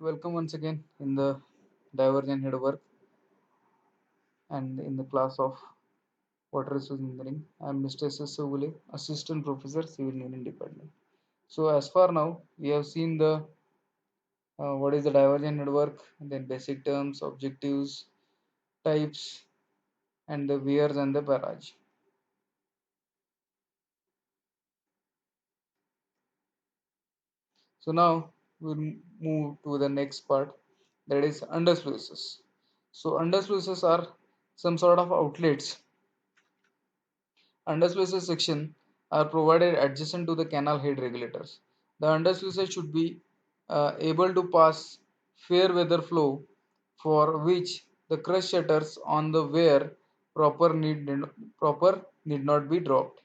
Welcome once again in the Divergent Head work and in the class of Water Resource Engineering. I am Mr. S. S. Sogule, Assistant Professor, Civil Engineering Department. So as far now, we have seen the what is the Divergent network, then basic terms, objectives, types, and the weirs and the barrage. So now we'll move to the next part, that is undersluices. So undersluices are some sort of outlets. Undersluices section are provided adjacent to the canal head regulators. The undersluices should be able to pass fair weather flow, for which the crush shutters on the weir proper need not be dropped.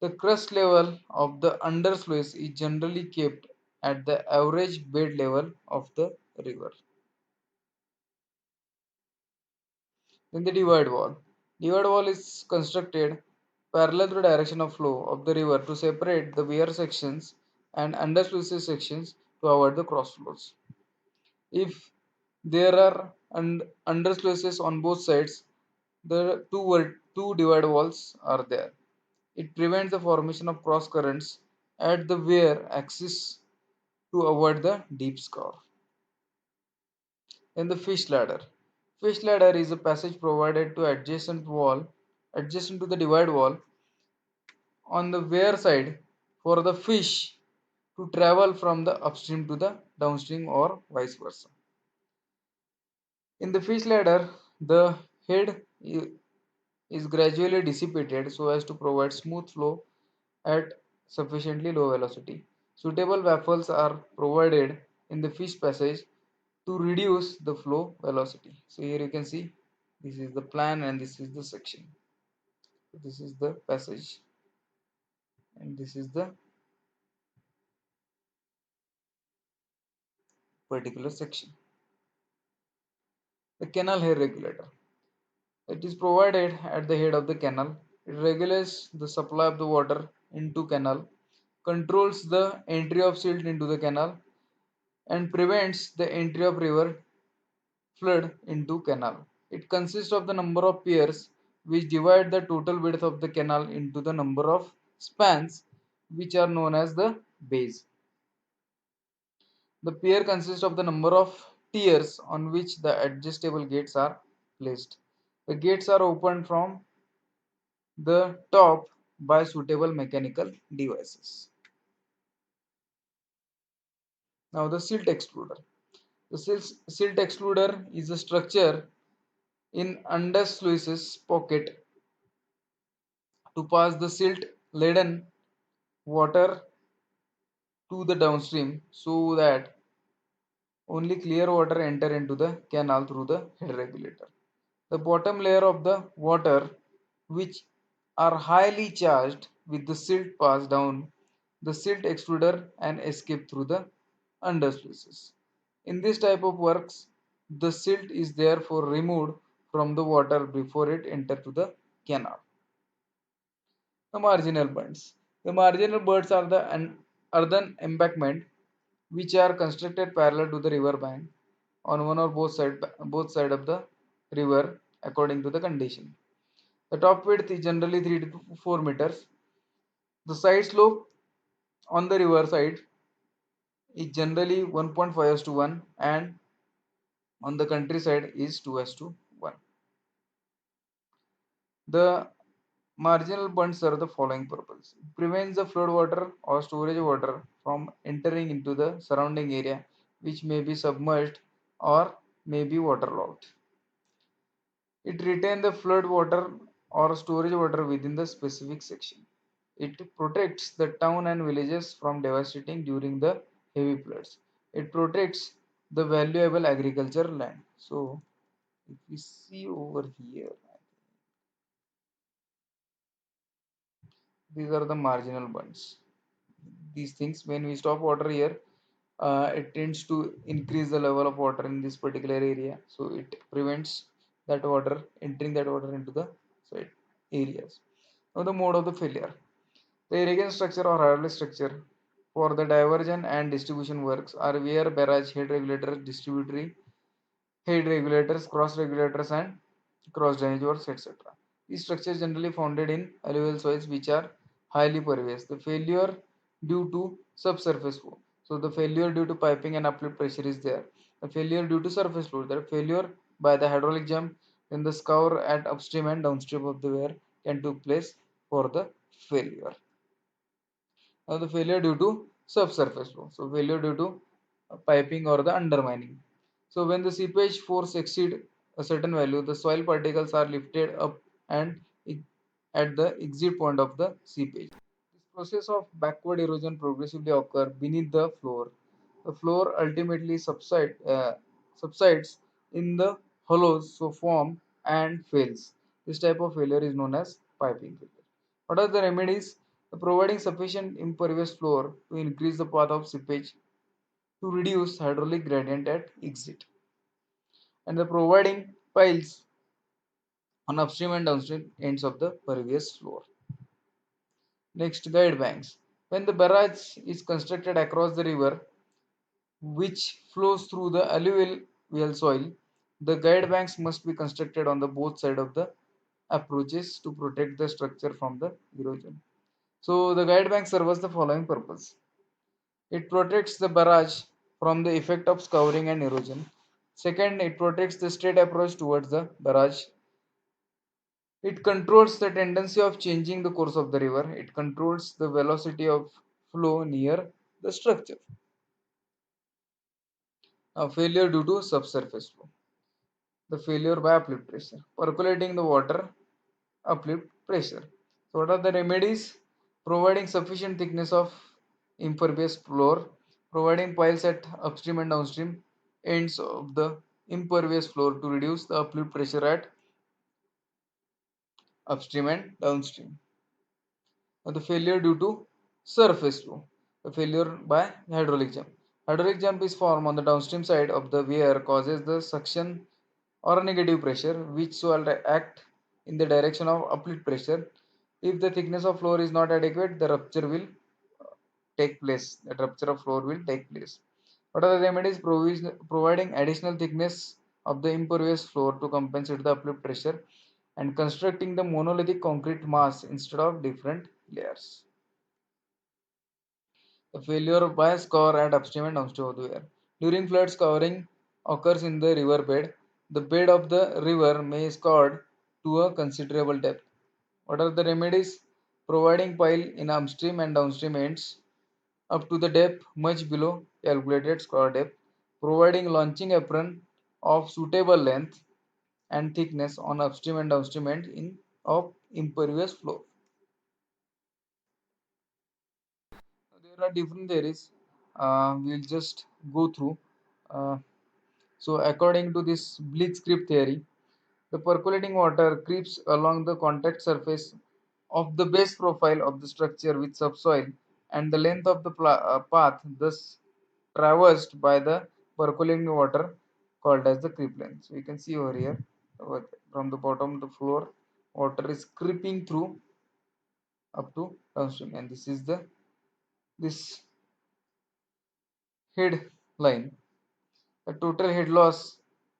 The crust level of the undersluice is generally kept at the average bed level of the river. Then the divide wall. Divide wall is constructed parallel to the direction of flow of the river to separate the weir sections and undersluices sections to avoid the cross flows. If there are undersluices on both sides, the two divide walls are there. It prevents the formation of cross currents at the weir axis to avoid the deep scour. Then the fish ladder. Fish ladder is a passage provided to adjacent to the divide wall on the weir side for the fish to travel from the upstream to the downstream or vice versa. In the fish ladder, the head is gradually dissipated so as to provide smooth flow at sufficiently low velocity. Suitable baffles are provided in the fish passage to reduce the flow velocity. So here you can see this is the plan and this is the section. This is the passage and this is the particular section. The canal head regulator. It is provided at the head of the canal. It regulates the supply of the water into canal, controls the entry of silt into the canal, and prevents the entry of river flood into canal. It consists of the number of piers which divide the total width of the canal into the number of spans, which are known as the bays. The pier consists of the number of tiers on which the adjustable gates are placed. The gates are opened from the top by suitable mechanical devices. Now the silt excluder. The silt excluder is a structure in undersluices pocket to pass the silt laden water to the downstream so that only clear water enter into the canal through the head regulator. The bottom layer of the water, which are highly charged with the silt, pass down the silt excluder and escape through the undersluices. In this type of works, the silt is therefore removed from the water before it enter to the canal. The marginal bunds. The marginal bunds are the earthen embankment which are constructed parallel to the river bank on one or both side of the river according to the condition. The top width is generally 3 to 4 meters. The side slope on the river side is generally 1.5 to 1 and on the countryside is 2 to 1. The marginal bunds serve the following purpose. It prevents the flood water or storage water from entering into the surrounding area which may be submerged or may be waterlogged. It retains the flood water or storage water within the specific section. It protects the town and villages from devastating during the heavy floods. It protects the valuable agriculture land. So if we see over here, these are the marginal bunds. These things, when we stop water here, it tends to increase the level of water in this particular area. So it prevents that water entering that water into the side areas. Now the mode of the failure. The irrigation structure or hydraulic structure for the diversion and distribution works are where barrage head regulators, distributary head regulators, cross regulators, and cross drainage works, etc. These structures generally founded in alluvial soils which are highly pervious. The failure due to subsurface flow. So the failure due to piping and uplift pressure is there. The failure due to surface flow. The failure by the hydraulic jump in the scour at upstream and downstream of the weir can take place for the failure. Now the failure due to subsurface flow. So failure due to piping or the undermining. So when the seepage force exceed a certain value, the soil particles are lifted up and at the exit point of the seepage. This process of backward erosion progressively occur beneath the floor. The floor ultimately subsides in the hollows, so form and fails. This type of failure is known as piping failure. What are the remedies? Providing sufficient impervious floor to increase the path of seepage to reduce hydraulic gradient at exit, and the providing piles on upstream and downstream ends of the pervious floor. Next, guide banks. When the barrage is constructed across the river which flows through the alluvial soil, the guide banks must be constructed on the both sides of the approaches to protect the structure from the erosion. So the guide bank serves the following purpose. It protects the barrage from the effect of scouring and erosion. Second, it protects the straight approach towards the barrage. It controls the tendency of changing the course of the river. It controls the velocity of flow near the structure. Now, failure due to subsurface flow. The failure by uplift pressure. Percolating the water, uplift pressure. So, what are the remedies? Providing sufficient thickness of impervious floor, providing piles at upstream and downstream ends of the impervious floor to reduce the uplift pressure at upstream and downstream. Now, the failure due to surface flow. The failure by hydraulic jump. Hydraulic jump is formed on the downstream side of the weir causes the suction or negative pressure which will act in the direction of uplift pressure. If the thickness of floor is not adequate, the rupture will take place. The rupture of floor will take place. What are the remedies? Providing additional thickness of the impervious floor to compensate the uplift pressure and constructing the monolithic concrete mass instead of different layers. The failure by scour at upstream and downstream of the weir. During flood, scouring occurs in the river bed. The bed of the river may scoured to a considerable depth. What are the remedies? Providing pile in upstream and downstream ends up to the depth much below calculated scour depth. Providing launching apron of suitable length and thickness on upstream and downstream end of impervious flow. There are different theories. We'll just go through. Uh, so, according to this Blitzkrieg theory, the percolating water creeps along the contact surface of the base profile of the structure with subsoil, and the length of the path thus traversed by the percolating water called as the creep length. So, you can see over here from the bottom of the floor, water is creeping through up to downstream, and this is the this head line. The total head loss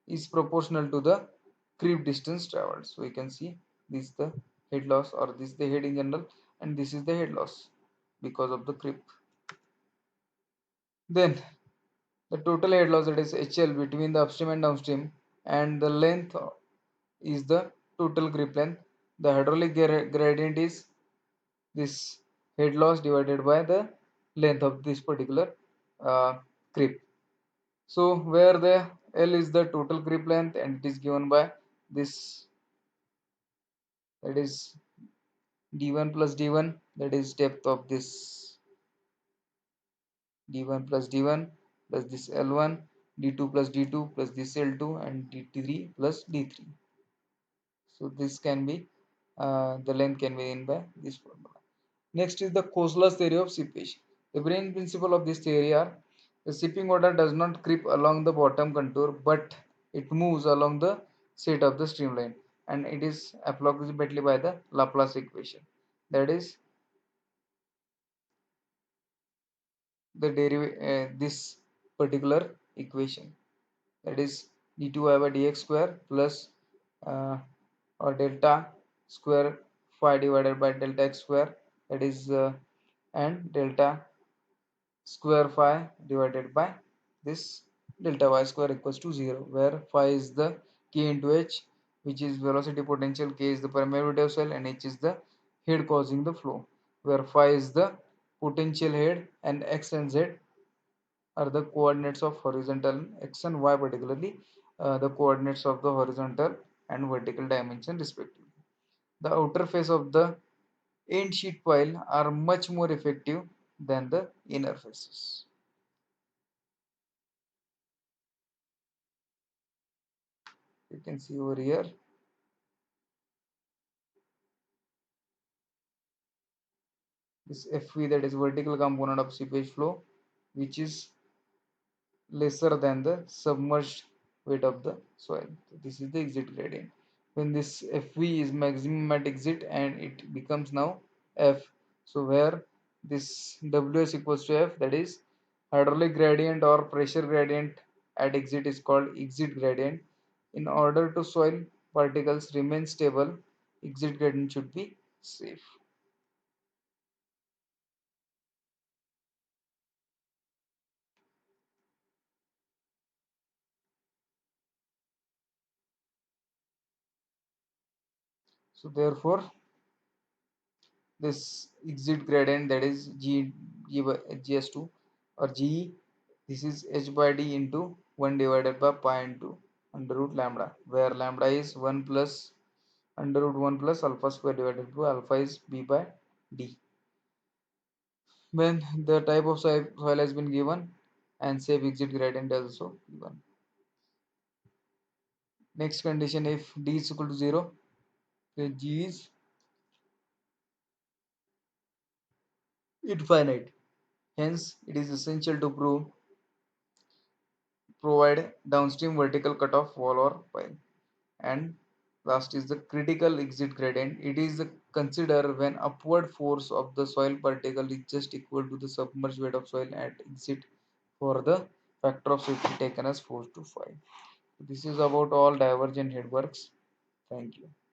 is proportional to the creep distance traveled. So you can see this is the head loss, or this is the head in general, and this is the head loss because of the creep. Then the total head loss, that is HL, between the upstream and downstream, and the length is the total creep length. The hydraulic gradient is this head loss divided by the length of this particular creep. So where the L is the total creep length and it is given by this, that is d1 plus d1, that is depth of this d1 plus d1 plus this L1, d2 plus d2 plus this L2, and d3 plus d3. So this can be the length can be in by this formula. Next is the Kosla's theory of seepage. The main principle of this theory are: the seeping water does not creep along the bottom contour, but it moves along the set of the streamline, and it is approximately by the Laplace equation. That is the this particular equation, that is d2y by dx square plus uh, or delta square phi divided by delta x square, that is and delta square phi divided by this delta y square equals to 0, where phi is the k into h, which is velocity potential, k is the permeability of cell, and h is the head causing the flow, where phi is the potential head and x and z are the coordinates of horizontal x and y, particularly the coordinates of the horizontal and vertical dimension respectively. The outer face of the end sheet pile are much more effective than the inner faces. You can see over here this FV, that is vertical component of seepage flow, which is lesser than the submerged weight of the soil. So this is the exit gradient. When this FV is maximum at exit and it becomes now F. So where this Ws equals to F, that is hydraulic gradient or pressure gradient at exit is called exit gradient. In order to soil particles remain stable, exit gradient should be safe. So therefore this exit gradient, that is G by GS2 or Ge, this is H by D into 1 divided by pi into under root lambda, where lambda is 1 plus under root 1 plus alpha square divided by alpha is B by D. When the type of soil has been given and safe exit gradient is also given. Next condition, if D is equal to 0, then G is infinite. Hence, it is essential to provide downstream vertical cutoff wall or pile. And last is the critical exit gradient. It is considered when upward force of the soil particle is just equal to the submerged weight of soil at exit for the factor of safety taken as 4 to 5. This is about all divergent headworks. Thank you.